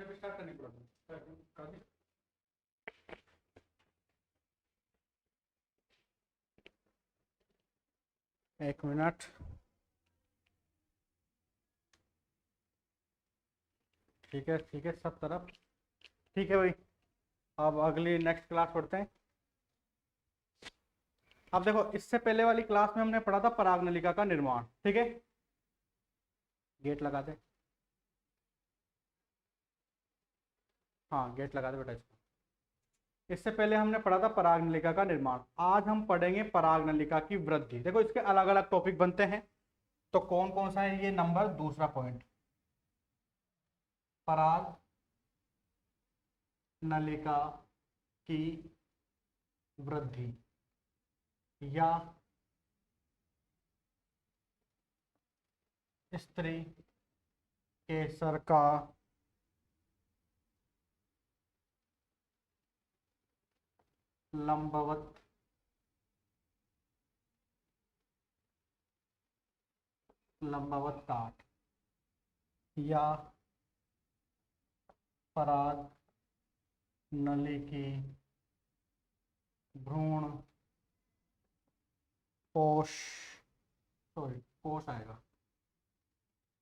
फिर स्टार्ट करनी पड़ेगी। एक मिनट। ठीक है ठीक है, सब तरफ ठीक है भाई। अब अगली नेक्स्ट क्लास पढ़ते हैं। अब देखो, इससे पहले वाली क्लास में हमने पढ़ा था परागनलिका का निर्माण। ठीक है, गेट लगा दे। हाँ, गेट लगा दे बेटा इसको। इससे पहले हमने पढ़ा था परागनलिका का निर्माण। आज हम पढ़ेंगे परागनलिका की वृद्धि। देखो, इसके अलग अलग टॉपिक बनते हैं। तो कौन कौन सा है ये? नंबर दूसरा पॉइंट, पराग नलिका की वृद्धि या स्त्री केसर का लंबवत काट या पराग नली की भ्रूण कोश, सॉरी कोश आएगा,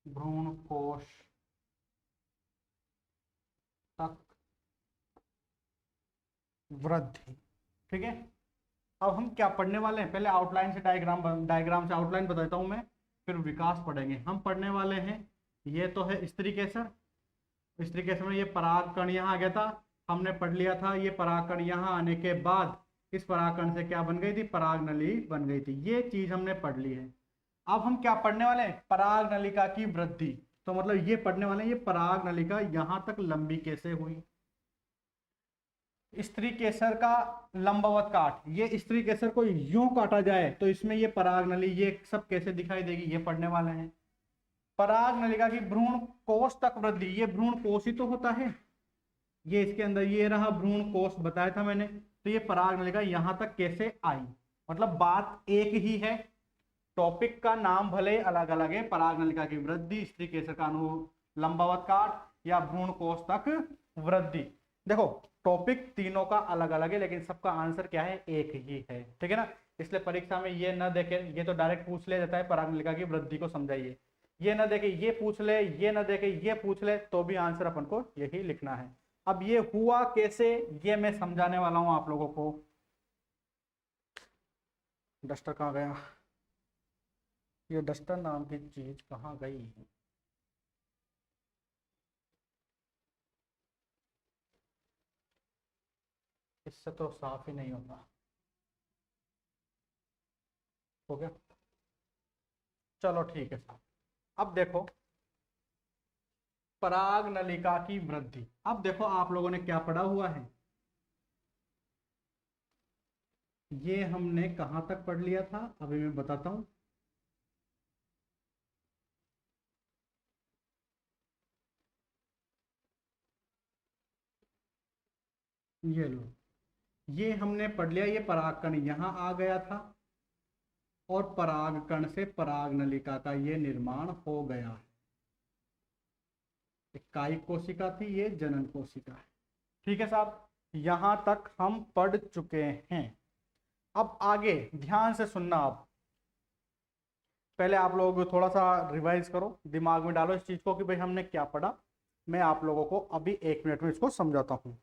भ्रूण कोश तक वृद्धि। ठीक है, अब हम क्या पढ़ने वाले हैं? पहले आउटलाइन से डायग्राम से आउटलाइन बता देता हूं मैं, फिर विकास पढ़ेंगे। हम पढ़ने वाले हैं, ये तो है स्त्री केसर। स्त्री केसर में ये पराग कण यहाँ आ गया था, हमने पढ़ लिया था। ये पराग कण यहाँ आने के बाद इस पराग कण से क्या बन गई थी? पराग नली बन गई थी। ये चीज हमने पढ़ ली है। अब हम क्या पढ़ने वाले हैं? पराग नलिका की वृद्धि। तो मतलब ये पढ़ने वाले हैं, ये पराग नलिका यहां तक लंबी कैसे हुई। स्त्री केसर का लंबवत काट, ये स्त्री केसर को यूं काटा जाए तो इसमें ये पराग नली ये सब कैसे दिखाई देगी, ये पढ़ने वाले हैं। पराग नलिका की भ्रूण कोश तक वृद्धि, ये भ्रूण कोश ही तो होता है। ये इसके अंदर ये रहा भ्रूण कोश, बताया था मैंने। तो ये पराग नलिका यहां तक कैसे आई, मतलब बात एक ही है। टॉपिक का नाम भले अलग अलग है, पराग नलिका की वृद्धि, स्त्री केसर का लंबवत काट या भ्रूण कोश तक वृद्धि। देखो, टॉपिक तीनों का अलग अलग है, लेकिन सबका आंसर क्या है? एक ही है। ठीक है ना? इसलिए परीक्षा में ये न देखे, ये तो डायरेक्ट पूछ ले जाता है पराग नलिका की वृद्धि को समझाइए। ये न देखे ये पूछ ले, ये न देखे ये पूछ ले, तो भी आंसर अपन को यही लिखना है। अब ये हुआ कैसे, ये मैं समझाने वाला हूं आप लोगों को। डस्टर कहाँ गया? ये डस्टर नाम की चीज कहाँ गई? इससे तो साफ ही नहीं होता। हो गया, चलो ठीक है साहब। अब देखो, पराग नलिका की वृद्धि। अब देखो, आप लोगों ने क्या पढ़ा हुआ है? ये हमने कहां तक पढ़ लिया था, अभी मैं बताता हूं। ये लो, ये हमने पढ़ लिया, ये परागकण यहां आ गया था और परागकण से पराग नलिका का ये निर्माण हो गया है। एक कायिक कोशिका थी, ये जनन कोशिका है। ठीक है साहब, यहां तक हम पढ़ चुके हैं। अब आगे ध्यान से सुनना। आप पहले आप लोग थोड़ा सा रिवाइज करो, दिमाग में डालो इस चीज को कि भाई हमने क्या पढ़ा। मैं आप लोगों को अभी 1 मिनट में इसको समझाता हूं।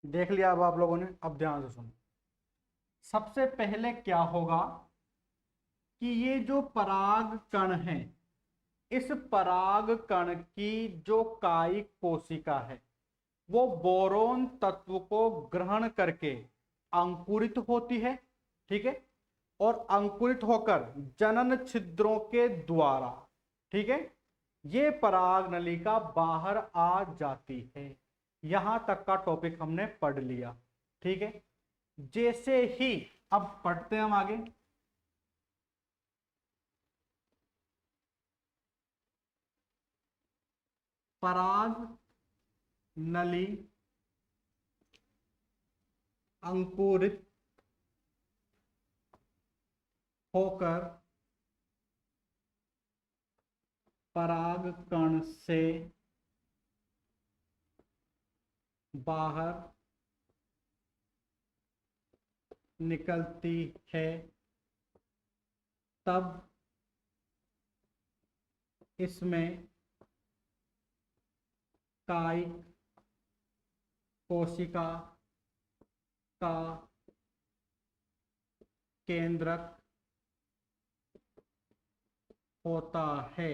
देख लिया अब आप लोगों ने? अब ध्यान से सुनो। सबसे पहले क्या होगा कि ये जो पराग कण है, इस पराग कण की जो कायिक कोशिका है, वो बोरोन तत्व को ग्रहण करके अंकुरित होती है। ठीक है, और अंकुरित होकर जनन छिद्रों के द्वारा, ठीक है, ये पराग नलिका बाहर आ जाती है। यहां तक का टॉपिक हमने पढ़ लिया। ठीक है, जैसे ही अब पढ़ते हैं हम आगे। पराग नली अंकुरित होकर पराग कण से बाहर निकलती है, तब इसमें कायिक कोशिका का केंद्रक होता है,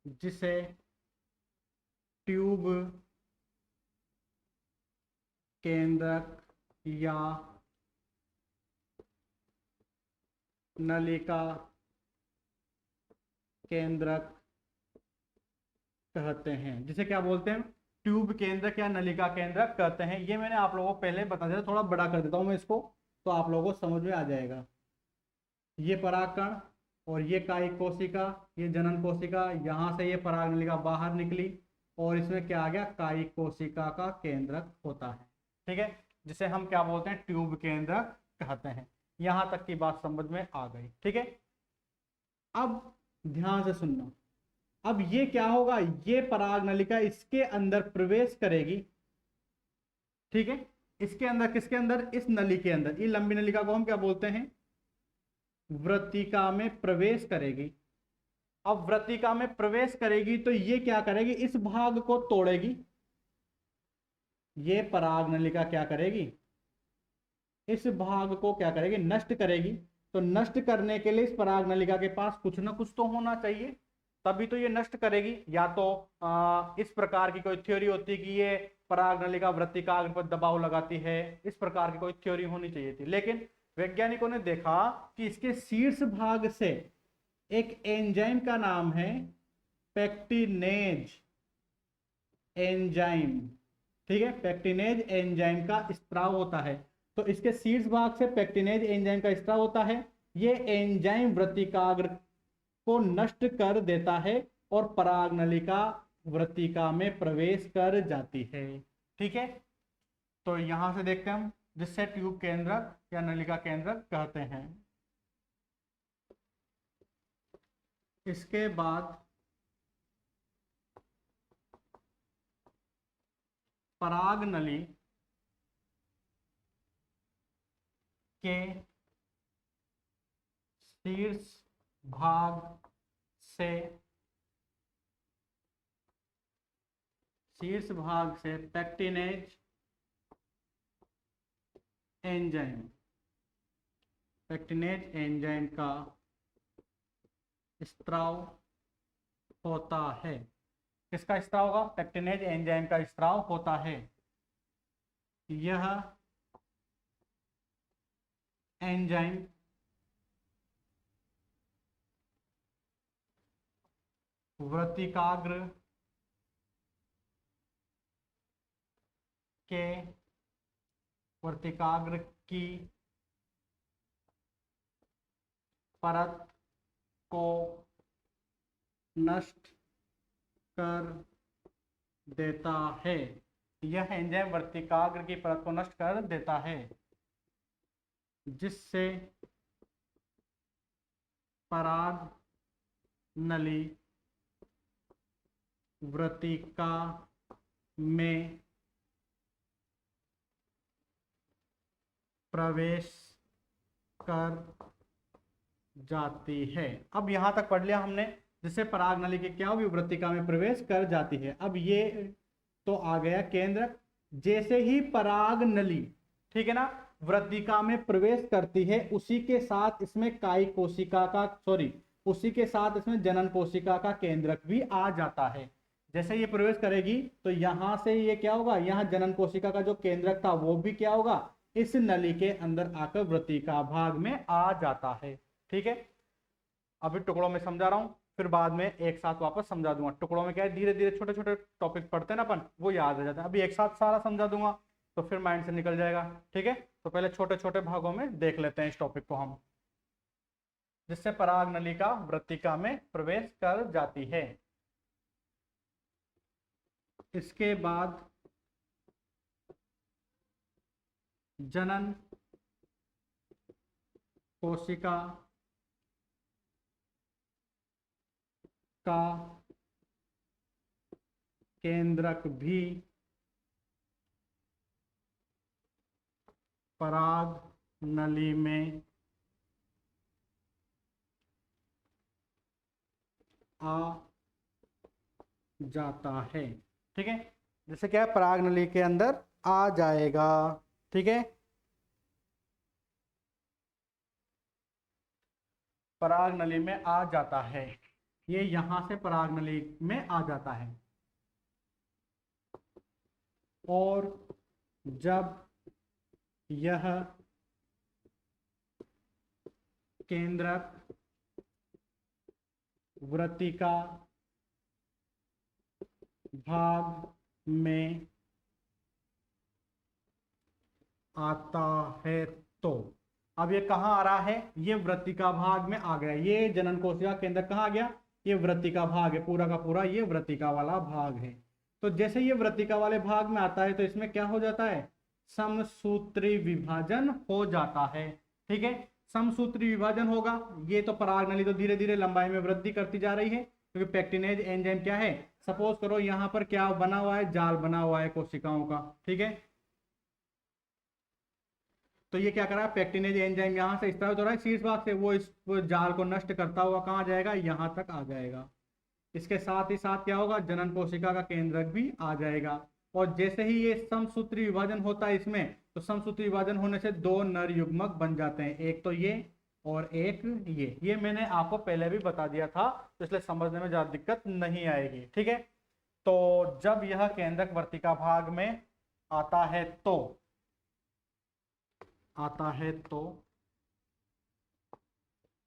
जिसे ट्यूब केंद्रक या नलिका केंद्रक कहते हैं। जिसे क्या बोलते हैं? ट्यूब केंद्रक या नलिका केंद्रक कहते हैं। ये मैंने आप लोगों को पहले बता दिया, थोड़ा बड़ा कर देता हूं मैं इसको, तो आप लोगों को समझ में आ जाएगा। ये परागकण और ये कायिक कोशिका, ये जनन कोशिका, यहां से ये पराग नलिका बाहर निकली और इसमें क्या आ गया? कायिक कोशिका का केंद्रक होता है। ठीक है, जिसे हम क्या बोलते हैं? ट्यूब केंद्रक कहते हैं। यहां तक की बात समझ में आ गई। ठीक है, अब ध्यान से सुनना। अब ये क्या होगा? ये पराग नलिका इसके अंदर प्रवेश करेगी। ठीक है, इसके अंदर, किसके अंदर? इस नली के अंदर। ये लंबी नलिका को हम क्या बोलते हैं? वृत्तिका में प्रवेश करेगी। अब वृत्तिका में प्रवेश करेगी तो ये क्या करेगी? इस भाग को तोड़ेगी। ये पराग नलिका क्या करेगी? इस भाग को क्या करेगी? नष्ट करेगी। तो नष्ट करने के लिए इस पराग नलिका के पास कुछ ना कुछ तो होना चाहिए, तभी तो ये नष्ट करेगी। या तो इस प्रकार की कोई थ्योरी होती है कि ये पराग नलिका वृत्तिकाग्र पर दबाव लगाती है, इस प्रकार की कोई थ्योरी होनी चाहिए थी। लेकिन वैज्ञानिकों ने देखा कि इसके शीर्ष भाग से एक एंजाइम का नाम है पेक्टिनेज एंजाइम। ठीक है, पेक्टिनेज एंजाइम का स्त्राव होता है। तो इसके शीर्ष भाग से पेक्टिनेज एंजाइम का स्त्राव होता है। ये एंजाइम वृत्तिकाग्र को नष्ट कर देता है और पराग नलिका वृत्तिका में प्रवेश कर जाती है। ठीक है, तो यहां से देखते हैं हम, जिससे ट्यूब केंद्रक या नलिका केंद्रक कहते हैं। इसके बाद पराग नली के शीर्ष भाग से पेक्टिनेज एंजाइम का स्त्राव होता है। किसका स्त्राव होगा? पेक्टिनेज एंजाइम का स्त्राव होता है। यह एंजाइम वृत्तिकाग्र की परत को नष्ट कर देता है। यह एंजाइम वृत्तिकाग्र की परत को नष्ट कर देता है, जिससे पराग नली वृत्तिका में प्रवेश कर जाती है। अब यहां तक पढ़ लिया हमने, जिससे पराग नली की क्या होगी? वृत्तिका में प्रवेश कर जाती है। अब ये तो आ गया केंद्रक। जैसे ही पराग नली, ठीक है ना, वृत्तिका में प्रवेश करती है, उसी के साथ इसमें कायिक कोशिका का, उसी के साथ इसमें जनन कोशिका का केंद्रक भी आ जाता है। जैसे ये प्रवेश करेगी तो यहां से ये क्या होगा? यहाँ जनन कोशिका का जो केंद्रक था वो भी क्या होगा? इस नली के अंदर आकर वृत्तिका भाग में आ जाता है। ठीक है, अभी टुकड़ों में समझा रहा हूं, फिर बाद में एक साथ वापस समझा दूंगा। टुकड़ों में क्या है, धीरे धीरे छोटे छोटे टॉपिक पढ़ते हैं ना अपन, वो याद आ जाता है। अभी एक साथ सारा समझा दूंगा तो फिर माइंड से निकल जाएगा। ठीक है, तो पहले छोटे छोटे भागों में देख लेते हैं इस टॉपिक को हम। जिससे पराग नलिका वृत्तिका में प्रवेश कर जाती है। इसके बाद जनन कोशिका का केंद्रक भी पराग नली में आ जाता है। ठीक है, जैसे क्या है, पराग नली के अंदर आ जाएगा। ठीक है, पराग नली में आ जाता है, ये यहां से पराग नली में आ जाता है। और जब यह केंद्रक वृत्तिका भाग में आता है तो, अब ये कहाँ आ रहा है, ये वृत्तिका भाग में आ गया। ये जनन कोशिका केंद्र कहाँ आ गया, ये वृत्तिका भाग है, पूरा का पूरा ये वृत्तिका वाला भाग है। तो जैसे ये वृत्तिका वाले भाग में आता है तो इसमें क्या हो जाता है, समसूत्री विभाजन हो जाता है। ठीक है, समसूत्री विभाजन होगा, ये तो पराग नली तो धीरे धीरे लंबाई में वृद्धि करती जा रही है, क्योंकि पेक्टिनेज एंजाइम क्या है, सपोज करो यहाँ पर क्या बना हुआ है, जाल बना हुआ है कोशिकाओं का। ठीक है, तो ये क्या कर रहा है, पेक्टिनेज एंजाइम यहाँ से इस तरह हो रहा है शीर्ष भाग से, वो इस जाल को नष्ट करता हुआ कहाँ जाएगा, यहाँ तक आ जाएगा। इसके साथ ही साथ क्या होगा, जनन कोशिका का केंद्रक भी आ जाएगा। और जैसे ही ये समसूत्री विभाजन होता है इसमें, तो समसूत्री विभाजन होने से दो नर युग्मक बन जाते हैं, एक तो ये और एक ये मैंने आपको पहले भी बता दिया था, तो इसलिए समझने में ज्यादा दिक्कत नहीं आएगी। ठीक है, तो जब यह केंद्रक वर्तिका भाग में आता है तो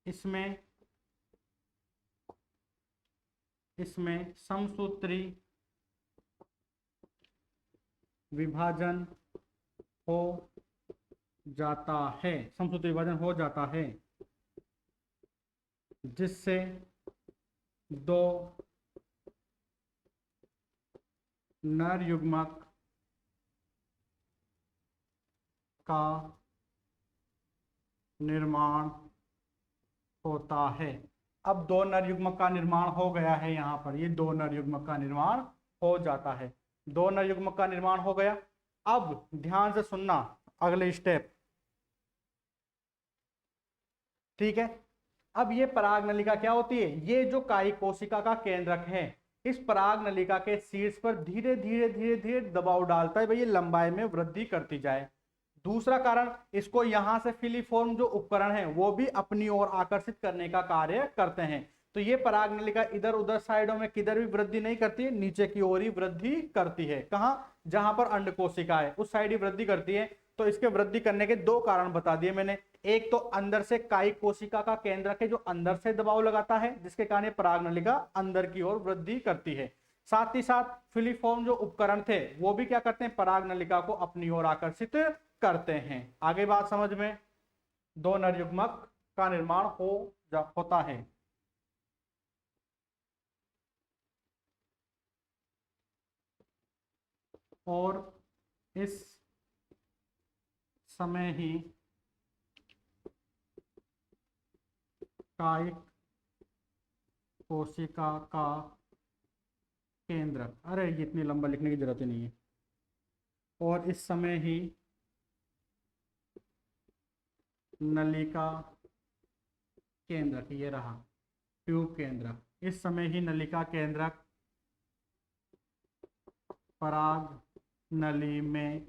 इसमें समसूत्री विभाजन हो जाता है, समसूत्री विभाजन हो जाता है, जिससे दो नर युग्मक का निर्माण होता है। अब दो नर युग्मक का निर्माण हो गया है, यहां पर ये दो नर युग्मक का निर्माण हो जाता है, दो नर युग्मक का निर्माण हो गया। अब ध्यान से सुनना अगले स्टेप। ठीक है, अब ये पराग नलिका क्या होती है, ये जो कायिक कोशिका का केंद्रक है, इस पराग नलिका के शीर्ष पर धीरे धीरे धीरे धीरे दबाव डालता है भाई, ये लंबाई में वृद्धि करती जाए। दूसरा कारण, इसको यहां से फिलीफॉर्म जो उपकरण है वो भी अपनी ओर आकर्षित करने का कार्य करते हैं। तो ये पराग नलिका इधर उधर साइडों में किधर भी वृद्धि नहीं करती है, नीचे की ओर ही वृद्धि करती है। कहां, जहां पर अंड कोशिका है उस साइड ही वृद्धि करती है। तो इसके वृद्धि करने के दो कारण बता दिए मैंने, एक तो अंदर से कायिक कोशिका का केंद्रक है जो अंदर से दबाव लगाता है, जिसके कारण पराग नलिका अंदर की ओर वृद्धि करती है। साथ ही साथ फिलीफॉर्म जो उपकरण थे वो भी क्या करते हैं, पराग नलिका को अपनी ओर आकर्षित करते हैं। आगे बात समझ में, दो नर युग्मक का निर्माण होता है। और इस समय ही कायिक कोशिका का केंद्र, अरे ये इतनी लंबा लिखने की जरूरत ही नहीं है, और इस समय ही नलिका केंद्रक, ये रहा ट्यूब केंद्रक, इस समय ही नलिका केंद्रक पराग नली में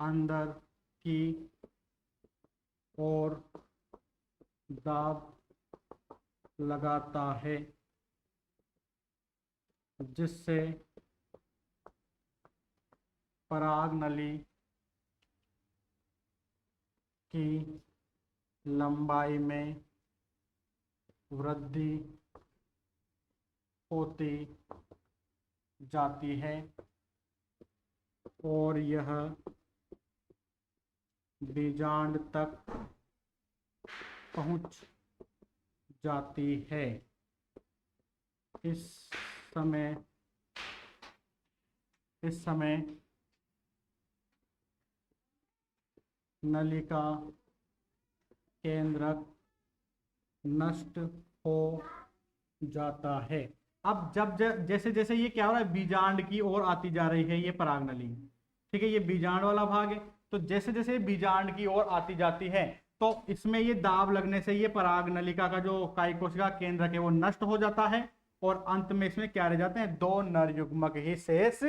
अंदर की ओर दाब लगाता है, जिससे पराग नली की लंबाई में वृद्धि होती जाती है और यह बीजांड तक पहुंच जाती है। इस समय इस समय नलिका केंद्रक नष्ट हो जाता है। अब जैसे जैसे ये क्या हो रहा है, बीजांड की ओर आती जा रही है ये पराग नली, ठीक है, ये बीजांड वाला भाग है। तो जैसे जैसे बीजांड की ओर आती जाती है तो इसमें ये दाब लगने से ये पराग नलिका का जो कायिक कोशिका केंद्रक है वो नष्ट हो जाता है, और अंत में इसमें क्या रह जाते हैं, दो नर युग्मक ही शेष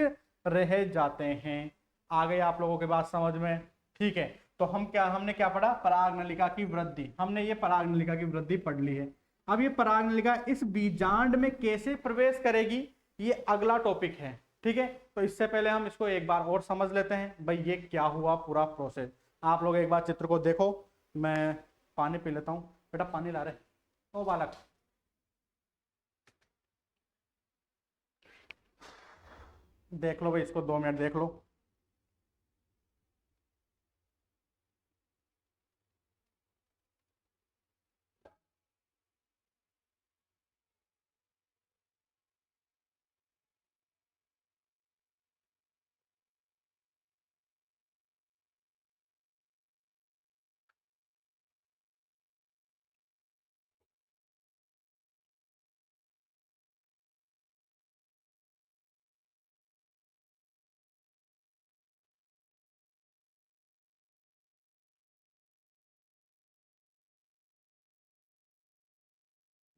रह जाते हैं। आ गई आप लोगों के बात समझ में? ठीक है, तो हमने क्या पढ़ा, पराग नलिका की वृद्धि, हमने ये पराग नलिका की वृद्धि पढ़ ली है। अब ये पराग नलिका इस बीजांड में कैसे प्रवेश करेगी, ये अगला टॉपिक है। ठीक है, तो इससे पहले हम इसको एक बार और समझ लेते हैं भाई ये क्या हुआ पूरा प्रोसेस। आप लोग एक बार चित्र को देखो, मैं पानी पी लेता हूं। बेटा पानी ला रहे ओ बालक। देख लो भाई, इसको 2 मिनट देख लो।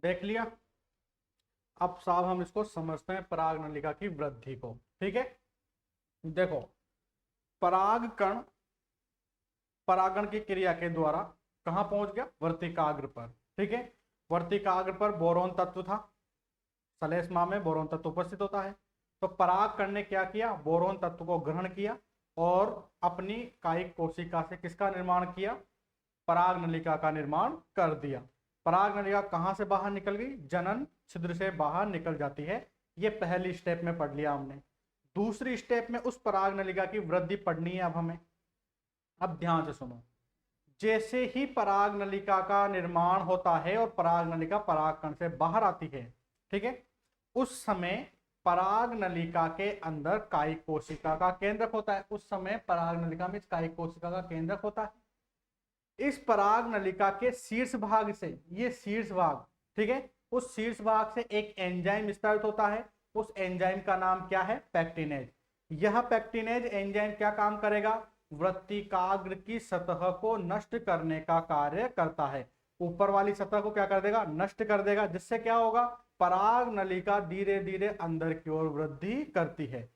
देख लिया? अब साहब हम इसको समझते हैं पराग नलिका की वृद्धि को। ठीक है, देखो, पराग कण परागण की क्रिया के द्वारा कहां पहुंच गया, वर्तिकाग्र पर। ठीक है, वर्तिकाग्र पर बोरोन तत्व था, सलेस्मा में बोरोन तत्व उपस्थित होता है। तो परागकण ने क्या किया, बोरोन तत्व को ग्रहण किया और अपनी कायिक कोशिका से किसका निर्माण किया, पराग नलिका का निर्माण कर दिया। पराग नलिका कहां से बाहर निकल गई, जनन छिद्र से बाहर निकल जाती है। ये पहली स्टेप में पढ़ लिया हमने। दूसरी स्टेप में उस पराग नलिका की वृद्धि पढ़नी है अब हमें। अब ध्यान से सुनो, जैसे ही पराग नलिका का निर्माण होता है और पराग नलिका परागकण से बाहर आती है, ठीक है, उस समय पराग नलिका के अंदर कायिक कोशिका का केंद्रक होता है। उस समय पराग नलिका में कायिक कोशिका का केंद्रक होता है। इस पराग नलिका के शीर्ष भाग से, ये शीर्ष भाग, ठीक है, उस शीर्ष भाग से एक एंजाइम स्टार्ट होता है। उस एंजाइम का नाम क्या है, पैक्टिनेज। यह पैक्टिनेज एंजाइम क्या काम करेगा, वृत्तिकाग्र की सतह को नष्ट करने का कार्य करता है। ऊपर वाली सतह को क्या कर देगा, नष्ट कर देगा, जिससे क्या होगा, पराग नलिका धीरे धीरे अंदर की ओर वृद्धि करती है।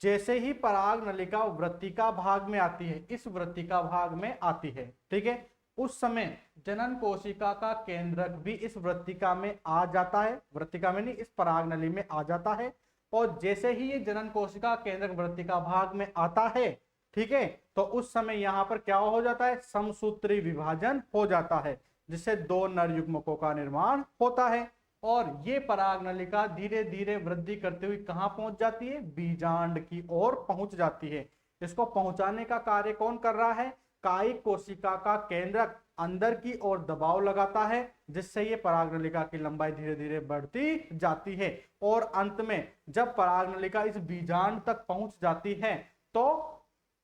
जैसे ही पराग नलिका वृत्तिका भाग में आती है, इस वृत्तिका भाग में आती है, ठीक है, उस समय जनन कोशिका का केंद्रक भी इस वृत्तिका में आ जाता है, वृत्तिका में नहीं, इस पराग नली में आ जाता है। और जैसे ही ये जनन कोशिका केंद्रक वृत्तिका भाग में आता है, ठीक है, तो उस समय यहां पर क्या हो जाता है, समसूत्री विभाजन हो जाता है, जिससे दो नर युग्मकों का निर्माण होता है। और ये पराग नलिका धीरे धीरे वृद्धि करते हुए कहां पहुंच जाती है, बीजांड की ओर पहुंच जाती है। इसको पहुंचाने का कार्य कौन कर रहा है, कायिक कोशिका का केंद्रक अंदर की ओर दबाव लगाता है, जिससे ये पराग नलिका की लंबाई धीरे धीरे बढ़ती जाती है। और अंत में जब पराग नलिका इस बीजांड तक पहुंच जाती है तो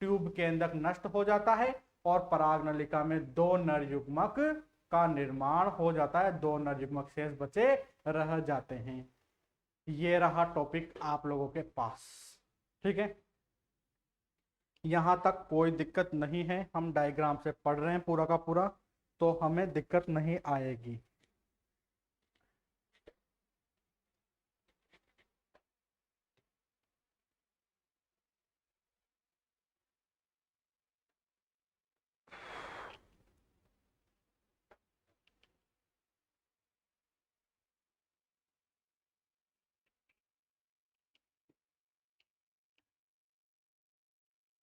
ट्यूब केंद्रक नष्ट हो जाता है और पराग नलिका में दो नर युग्मक का निर्माण हो जाता है, दो नर युग्मक शेष बचे रह जाते हैं। ये रहा टॉपिक आप लोगों के पास। ठीक है, यहां तक कोई दिक्कत नहीं है, हम डायग्राम से पढ़ रहे हैं पूरा का पूरा, तो हमें दिक्कत नहीं आएगी।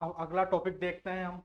अब अगला टॉपिक देखते हैं हम।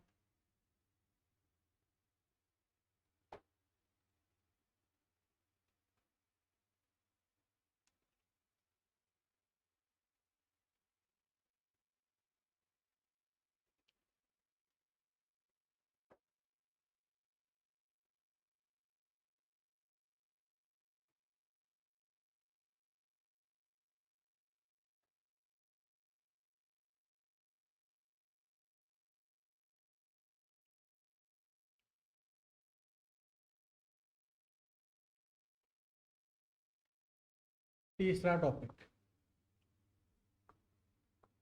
तीसरा टॉपिक,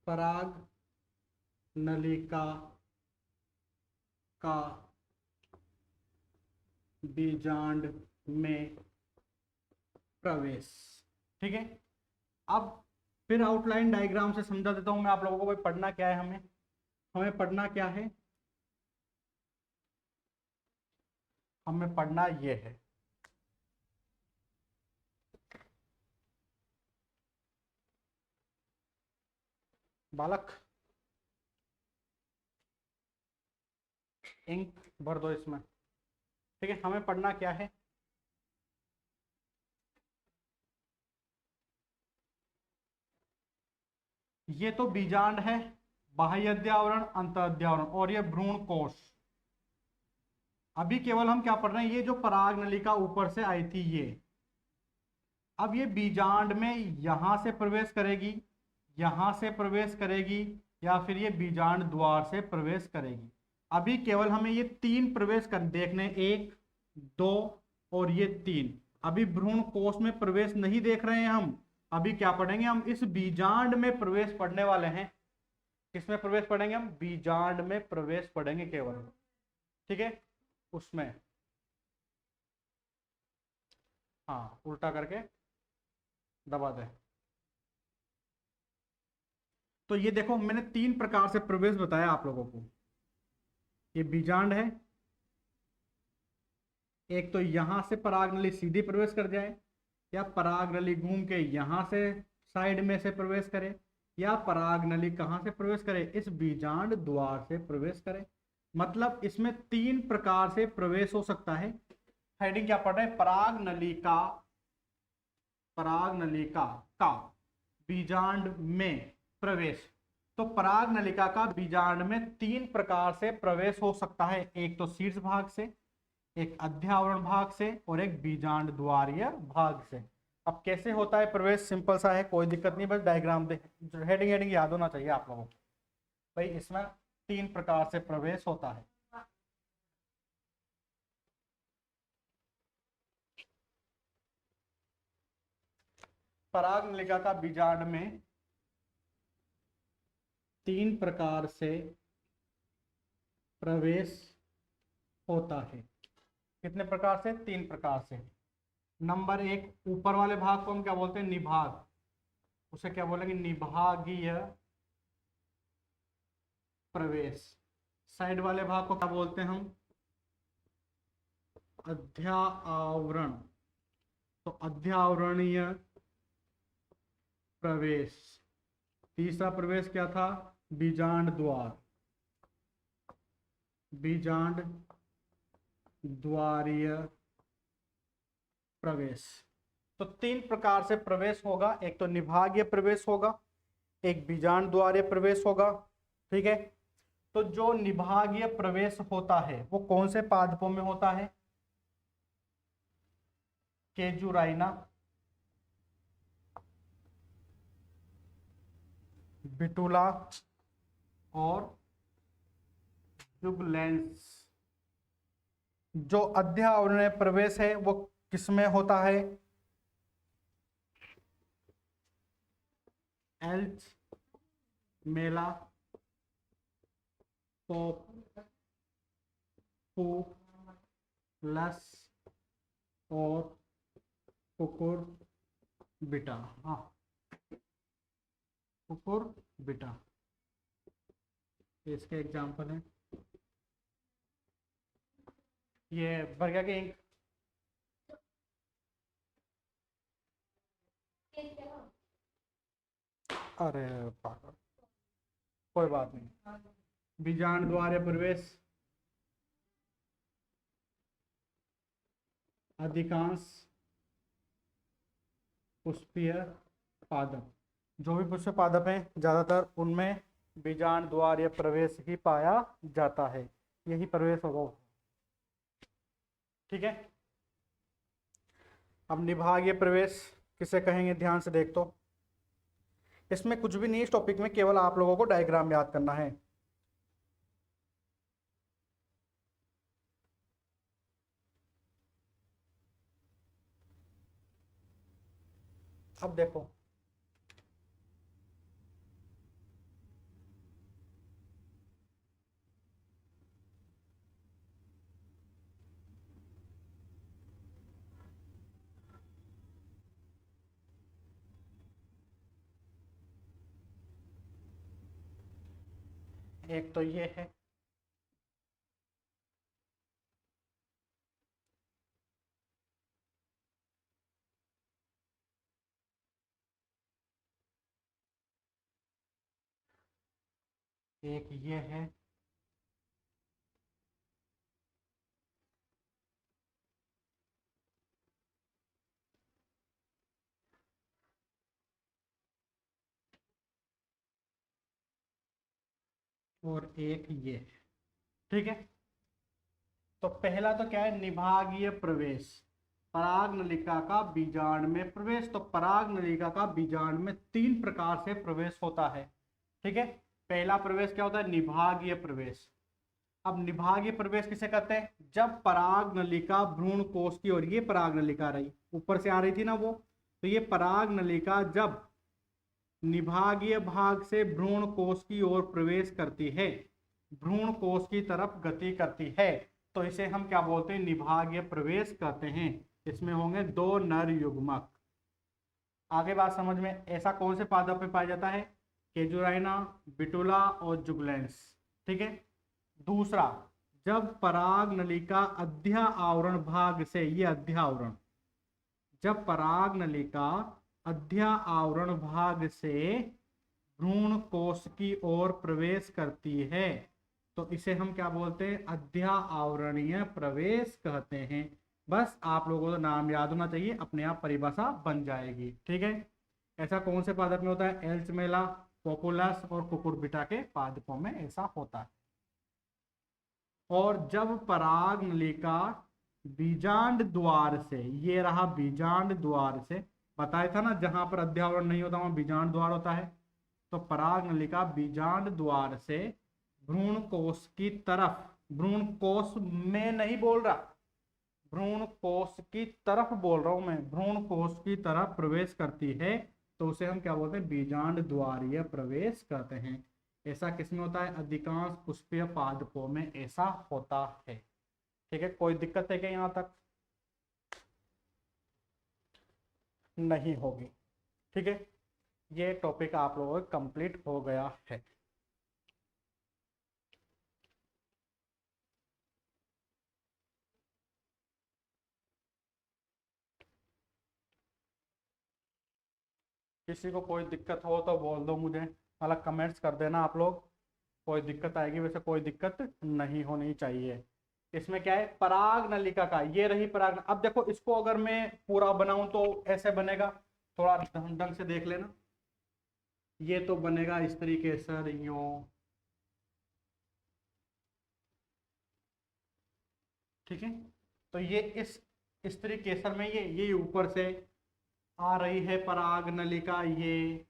पराग नलिका का बीजांड में प्रवेश। ठीक है, अब फिर आउटलाइन डायग्राम से समझा देता हूं मैं आप लोगों को। भाई पढ़ना क्या है, हमें पढ़ना क्या है, हमें पढ़ना ये है, बालक इंक भर दो इसमें। ठीक है, हमें पढ़ना क्या है, ये तो बीजांड है, बाह्य अध्यावरण, अंत अध्यावरण, और ये भ्रूण कोश। अभी केवल हम क्या पढ़ रहे हैं, ये जो पराग नलिका ऊपर से आई थी ये, अब ये बीजांड में यहां से प्रवेश करेगी, यहां से प्रवेश करेगी, या फिर ये बीजांड द्वार से प्रवेश करेगी। अभी केवल हमें ये तीन प्रवेश कर देखने, एक, दो और ये तीन। अभी भ्रूण कोश में प्रवेश नहीं देख रहे हैं हम, अभी क्या पढ़ेंगे हम, इस बीजांड में प्रवेश पढ़ने वाले हैं। किसमें प्रवेश पढ़ेंगे हम, बीजांड में प्रवेश पढ़ेंगे केवल। ठीक है, उसमें हाँ उल्टा करके दबा दे। तो ये देखो मैंने तीन प्रकार से प्रवेश बताया आप लोगों को। ये बीजांड है, एक तो यहां से पराग नली सीधी प्रवेश कर जाए, या पराग नली घूम के यहां से साइड में से प्रवेश करे, या पराग नली कहां से प्रवेश करे, इस बीजांड द्वार से प्रवेश करे। मतलब इसमें तीन प्रकार से प्रवेश हो सकता है। हेडिंग क्या पढ़ रहे हैं, पराग नलिका, पराग नलिका का बीजांड में प्रवेश। तो पराग नलिका का बीजांड में तीन प्रकार से प्रवेश हो सकता है, एक तो शीर्ष भाग से, एक अध्यावरण भाग से, और एक बीजांड द्वारीय भाग से। अब कैसे होता है प्रवेश, सिंपल सा है, कोई दिक्कत नहीं, बस डायग्राम देख, हेडिंग हेडिंग याद होना चाहिए आप लोगों को। भाई इसमें तीन प्रकार से प्रवेश होता है। पराग नलिका का बीजांड में तीन प्रकार से प्रवेश होता है। कितने प्रकार से, तीन प्रकार से। नंबर एक, ऊपर वाले भाग को हम क्या बोलते हैं, निभाग, उसे क्या बोलेंगे, निभागीय प्रवेश। साइड वाले भाग को क्या बोलते हैं हम, अध्यावरण। तो अध्यावरणीय प्रवेश। तीसरा प्रवेश क्या था, बीजांड द्वार, बीजांड द्वारीय प्रवेश। तो तीन प्रकार से प्रवेश होगा, एक तो निभागीय प्रवेश होगा, एक बीजांड द्वारीय प्रवेश होगा। ठीक है, तो जो निभागीय प्रवेश होता है वो कौन से पादपों में होता है, केजुराइना, बिटुला और जुगलैंस। जो अध्यावरणीय प्रवेश है वो किसमें होता है, एल्च, मेला, लस और कुकुरबिटा। हाँ, कुकुरबिटा इसके एग्जाम्पल हैं। ये भर गया कि इंक, अरे पागल, कोई बात नहीं। बीजांड द्वार प्रवेश अधिकांश पुष्पीय पादप, जो भी पुष्प पादप हैं ज्यादातर उनमें बीजांड द्वार प्रवेश ही पाया जाता है, यही प्रवेश होगा। ठीक है, अब निभागीय प्रवेश किसे कहेंगे, ध्यान से देख। तो इसमें कुछ भी नहीं, इस टॉपिक में केवल आप लोगों को डायग्राम याद करना है। अब देखो एक तो ये है, एक ये है, और एक ये है। ठीक है, तो पहला तो क्या है, निभागीय प्रवेश, पराग नलिका का बीजांड में प्रवेश। तो पराग नलिका का बीजांड में 3 प्रकार से प्रवेश होता है। ठीक है, पहला प्रवेश क्या होता है, निभागीय प्रवेश। अब निभागीय प्रवेश किसे कहते हैं, जब पराग नलिका भ्रूण कोश की ओर, ये पराग नलिका रही, ऊपर से आ रही थी ना वो, तो ये पराग नलिका जब निभागीय भाग से भ्रूण कोश की ओर प्रवेश करती है, भ्रूण कोश की तरफ गति करती है, तो इसे हम क्या बोलते हैं, निभागीय प्रवेश कहते हैं। इसमें होंगे 2 नर युग्मक। आगे बात समझ में, ऐसा कौन से पादप में पाया जाता है, केजुराइना, बिटुला और जुगलैंस। ठीक है, दूसरा, जब पराग नलिका अध्या आवरण भाग से, ये अध्या आवरण, जब पराग नलिका अध्या आवरण भाग से भ्रूण कोश की ओर प्रवेश करती है, तो इसे हम क्या बोलते हैं, अध्या आवरणीय प्रवेश कहते हैं। बस आप लोगों को तो नाम याद होना चाहिए, अपने आप परिभाषा बन जाएगी। ठीक है, ऐसा कौन से पादप में होता है, एल्चमेला, पोपुलस और कुकुरबिटा के पादपों में ऐसा होता है। और जब पराग नलिका बीजांड द्वार से, ये रहा बीजांड द्वार से, बताया था ना जहां पर अध्यावरण नहीं होता वहां बीजांड द्वार होता है, तो पराग नलिका बीजांड द्वार से भ्रूण कोश की तरफ, भ्रूण कोश में नहीं बोल रहा, भ्रूण कोश की तरफ बोल रहा हूं मैं, भ्रूण कोश की तरफ प्रवेश करती है, तो उसे हम क्या बोलते हैं, बीजांड द्वारीय प्रवेश कहते हैं। ऐसा किसमें होता है, अधिकांश पुष्पीय पादपों में ऐसा होता है। ठीक है, कोई दिक्कत है क्या यहां तक, नहीं होगी। ठीक है, ये टॉपिक आप लोगों का कंप्लीट हो गया है। किसी को कोई दिक्कत हो तो बोल दो मुझे, मतलब कमेंट्स कर देना आप लोग, कोई दिक्कत आएगी, वैसे कोई दिक्कत नहीं होनी चाहिए। इसमें क्या है, पराग नलिका का, ये रही पराग। अब देखो इसको अगर मैं पूरा बनाऊं तो ऐसे बनेगा, थोड़ा ढंग से देख लेना, ये तो बनेगा इस तरीके से, यूं। ठीक है, तो ये इस तरीके से में ये ऊपर से आ रही है पराग नलिका, ये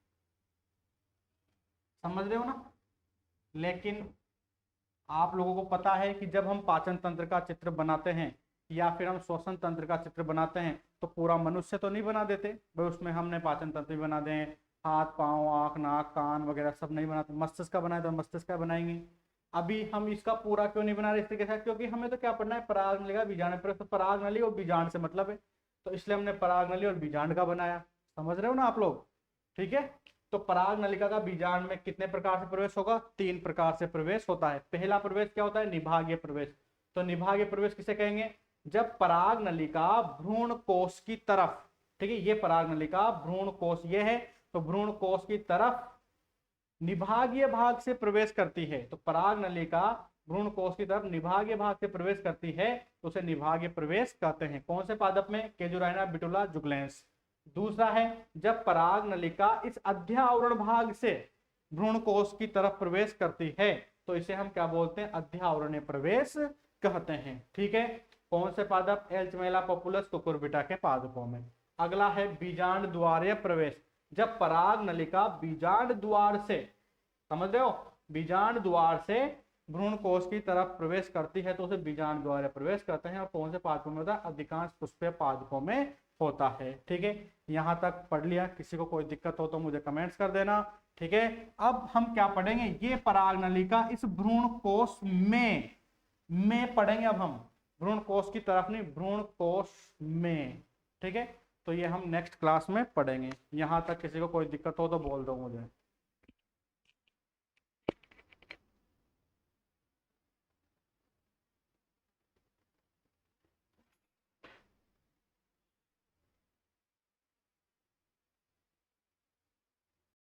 समझ रहे हो ना। लेकिन आप लोगों को पता है कि जब हम पाचन तंत्र का चित्र बनाते हैं या फिर हम श्वसन तंत्र का चित्र बनाते हैं, तो पूरा मनुष्य तो नहीं बना देते भाई, उसमें हमने पाचन तंत्र भी बना दें, हाथ पांव आंख नाक कान वगैरह सब नहीं बनाते, मस्तिष्क का बनाए तो मस्तिष्क का बनाएंगे। अभी हम इसका पूरा क्यों नहीं बना रहे इस तरीके से, क्योंकि हमें तो क्या पढ़ना है, पराग नली का बीजांड प्रवेश, तो पराग नली और बीजांड से मतलब है, तो इसलिए हमने पराग नली और बीजांड का बनाया। समझ रहे हो ना आप लोग। ठीक है, तो पराग नलिका का बीजांड में कितने प्रकार से प्रवेश होगा, 3 प्रकार से प्रवेश होता है। पहला प्रवेश क्या होता है, निभागीय प्रवेश। तो निभागीय प्रवेश किसे कहेंगे, जब पराग नलिका भ्रूण कोश की तरफ, ठीक है, ये पराग नलिका भ्रूण कोश ये है, तो भ्रूण कोश की तरफ निभागीय भाग से प्रवेश करती है, तो पराग नलिका भ्रूण कोश की तरफ निभागीय भाग से प्रवेश करती है, तो उसे निभागीय प्रवेश कहते हैं। कौन से पादप में, केजुराइना, बिटुला, जुगलैंस। दूसरा है, जब पराग नलिका इस अध्या आवरण भाग से भ्रूण कोश की तरफ प्रवेश करती है, तो इसे हम क्या बोलते हैं, अध्या आवरणीय प्रवेश कहते हैं। ठीक है, कौन से पादप, एल्चमेला, पॉपुलस, कुकुरबिटा के पादपों में। अगला है बीजांड द्वारीय प्रवेश, जब पराग नलिका बीजांड द्वार से, समझ रहे हो, बीजांड द्वार से भ्रूण कोश की तरफ प्रवेश करती है, तो उसे बीजांड द्वार प्रवेश करते हैं। और कौन से पादपों में होता है, अधिकांश पुष्पीय पादपों में होता है। ठीक है, यहाँ तक पढ़ लिया, किसी को कोई दिक्कत हो तो मुझे कमेंट्स कर देना। ठीक है, अब हम क्या पढ़ेंगे, ये पराग नलिका इस भ्रूण कोश में पढ़ेंगे। अब हम भ्रूण कोश की तरफ नहीं, भ्रूण कोश में। ठीक है, तो ये हम नेक्स्ट क्लास में पढ़ेंगे। यहाँ तक किसी को कोई दिक्कत हो तो बोल दो मुझे।